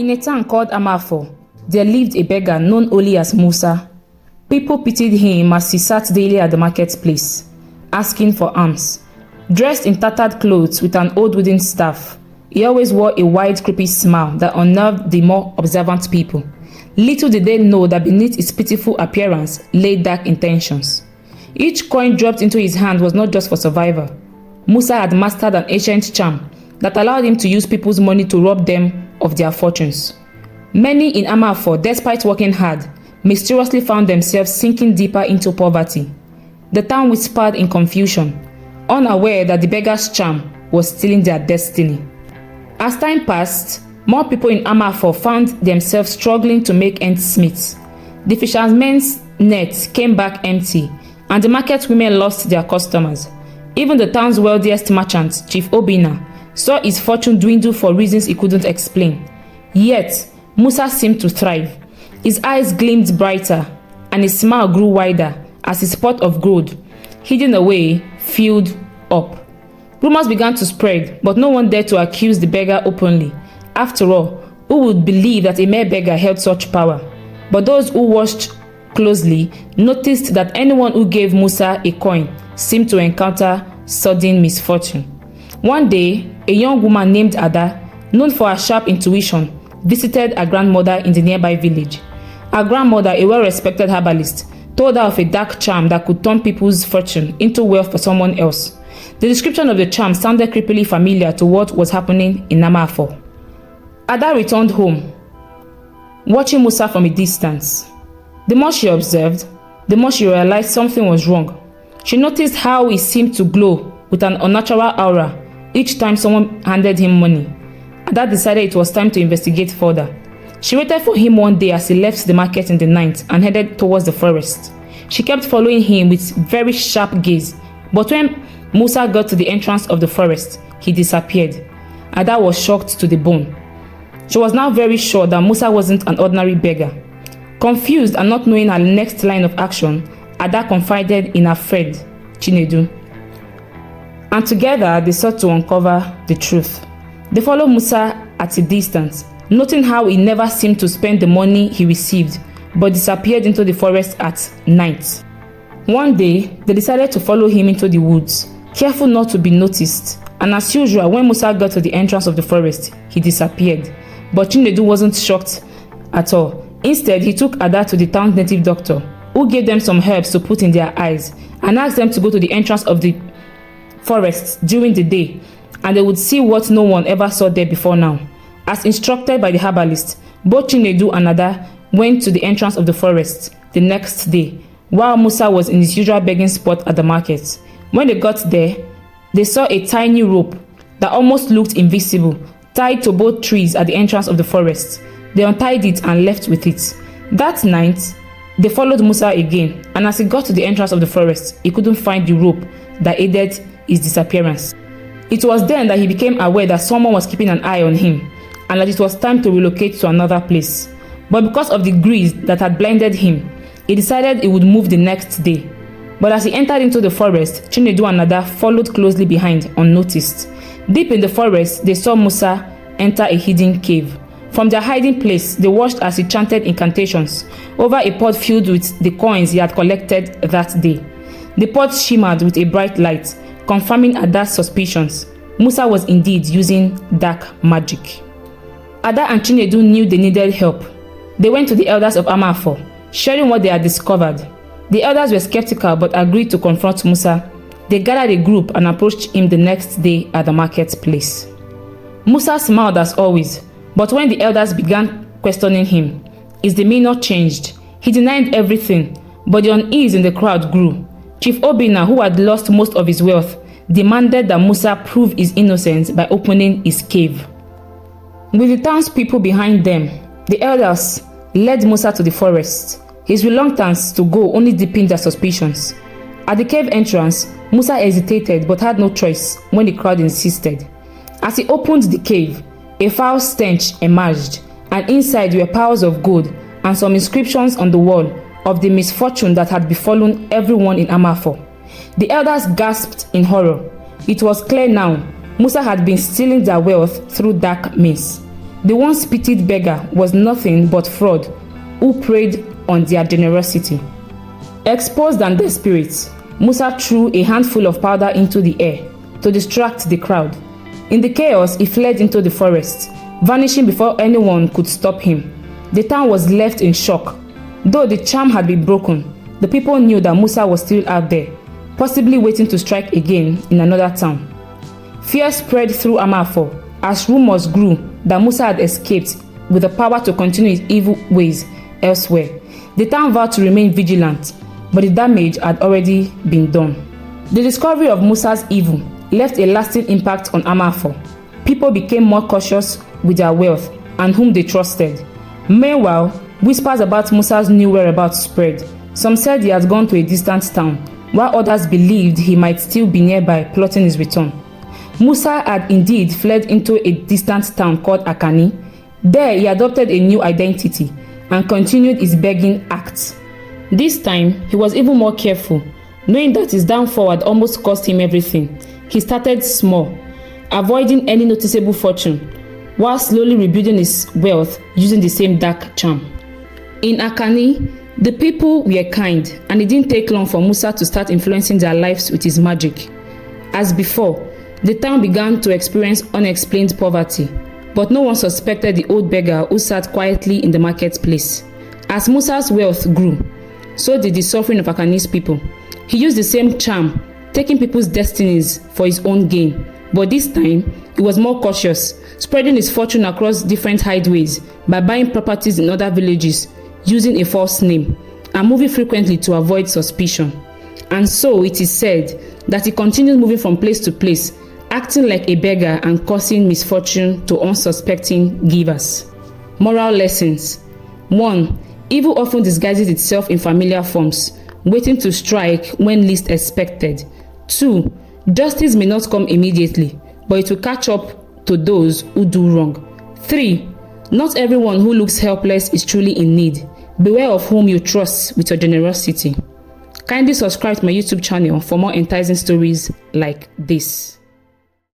In a town called Amafo, there lived a beggar known only as Musa. People pitied him as he sat daily at the marketplace, asking for alms. Dressed in tattered clothes with an old wooden staff, he always wore a wide, creepy smile that unnerved the more observant people. Little did they know that beneath his pitiful appearance lay dark intentions. Each coin dropped into his hand was not just for survival. Musa had mastered an ancient charm that allowed him to use people's money to rob them of their fortunes. Many in Amafo, despite working hard, mysteriously found themselves sinking deeper into poverty. The town whispered in confusion, unaware that the beggar's charm was stealing their destiny. As time passed, more people in Amafo found themselves struggling to make ends meet. The fishermen's nets came back empty, and the market women lost their customers. Even the town's wealthiest merchant, Chief Obina, saw his fortune dwindle for reasons he couldn't explain. Yet, Musa seemed to thrive. His eyes gleamed brighter, and his smile grew wider as his pot of gold, hidden away, filled up. Rumors began to spread, but no one dared to accuse the beggar openly. After all, who would believe that a mere beggar held such power? But those who watched closely noticed that anyone who gave Musa a coin seemed to encounter sudden misfortune. One day, a young woman named Ada, known for her sharp intuition, visited her grandmother in the nearby village. Her grandmother, a well-respected herbalist, told her of a dark charm that could turn people's fortune into wealth for someone else. The description of the charm sounded creepily familiar to what was happening in Amafo. Ada returned home, watching Musa from a distance. The more she observed, the more she realized something was wrong. She noticed how he seemed to glow with an unnatural aura each time someone handed him money. Ada decided it was time to investigate further. She waited for him one day as he left the market in the night and headed towards the forest. She kept following him with very sharp gaze, but when Musa got to the entrance of the forest, he disappeared. Ada was shocked to the bone. She was now very sure that Musa wasn't an ordinary beggar. Confused and not knowing her next line of action, Ada confided in her friend, Chinedu. And together they sought to uncover the truth. They followed Musa at a distance, noting how he never seemed to spend the money he received, but disappeared into the forest at night. One day, they decided to follow him into the woods, careful not to be noticed, and as usual, when Musa got to the entrance of the forest, he disappeared. But Chinedu wasn't shocked at all. Instead, he took Ada to the town's native doctor, who gave them some herbs to put in their eyes, and asked them to go to the entrance of the forest during the day, and they would see what no one ever saw there before now. As instructed by the herbalist, both Chinedu and Ada went to the entrance of the forest the next day, while Musa was in his usual begging spot at the market. When they got there, they saw a tiny rope that almost looked invisible, tied to both trees at the entrance of the forest. They untied it and left with it. That night, they followed Musa again, and as he got to the entrance of the forest, he couldn't find the rope that aided his disappearance. It was then that he became aware that someone was keeping an eye on him, and that it was time to relocate to another place. But because of the grease that had blinded him, he decided he would move the next day. But as he entered into the forest, Chinedu and Ada followed closely behind, unnoticed. Deep in the forest, they saw Musa enter a hidden cave. From their hiding place, they watched as he chanted incantations over a pot filled with the coins he had collected that day. The pot shimmered with a bright light, confirming Ada's suspicions. Musa was indeed using dark magic. Ada and Chinedu knew they needed help. They went to the elders of Amafo, sharing what they had discovered. The elders were skeptical but agreed to confront Musa. They gathered a group and approached him the next day at the marketplace. Musa smiled as always, but when the elders began questioning him, his demeanor changed. He denied everything, but the unease in the crowd grew. Chief Obina, who had lost most of his wealth, demanded that Musa prove his innocence by opening his cave. With the townspeople behind them, the elders led Musa to the forest. His reluctance to go only deepened their suspicions. At the cave entrance, Musa hesitated but had no choice when the crowd insisted. As he opened the cave, a foul stench emerged, and inside were piles of gold and some inscriptions on the wall of the misfortune that had befallen everyone in Amafo. The elders gasped in horror. It was clear now, Musa had been stealing their wealth through dark means. The once pitied beggar was nothing but fraud who preyed on their generosity. Exposed and desperate, Musa threw a handful of powder into the air to distract the crowd. In the chaos, he fled into the forest, vanishing before anyone could stop him. The town was left in shock. Though the charm had been broken, the people knew that Musa was still out there, possibly waiting to strike again in another town. Fear spread through Amafo as rumors grew that Musa had escaped with the power to continue his evil ways elsewhere. The town vowed to remain vigilant, but the damage had already been done. The discovery of Musa's evil left a lasting impact on Amafo. People became more cautious with their wealth and whom they trusted. Meanwhile, whispers about Musa's new whereabouts spread. Some said he had gone to a distant town, while others believed he might still be nearby plotting his return. Musa had indeed fled into a distant town called Akani. There he adopted a new identity and continued his begging acts. This time, he was even more careful. Knowing that his downfall had almost cost him everything, he started small, avoiding any noticeable fortune, while slowly rebuilding his wealth using the same dark charm. In Akani, the people were kind, and it didn't take long for Musa to start influencing their lives with his magic. As before, the town began to experience unexplained poverty, but no one suspected the old beggar who sat quietly in the marketplace. As Musa's wealth grew, so did the suffering of Akani's people. He used the same charm, taking people's destinies for his own gain, but this time he was more cautious, spreading his fortune across different hideways by buying properties in other villages using a false name and moving frequently to avoid suspicion. And so it is said that he continued moving from place to place, acting like a beggar and causing misfortune to unsuspecting givers. Moral lessons. 1. Evil often disguises itself in familiar forms, waiting to strike when least expected. 2. Justice may not come immediately, but it will catch up to those who do wrong. 3. Not everyone who looks helpless is truly in need. Beware of whom you trust with your generosity. Kindly subscribe to my YouTube channel for more enticing stories like this.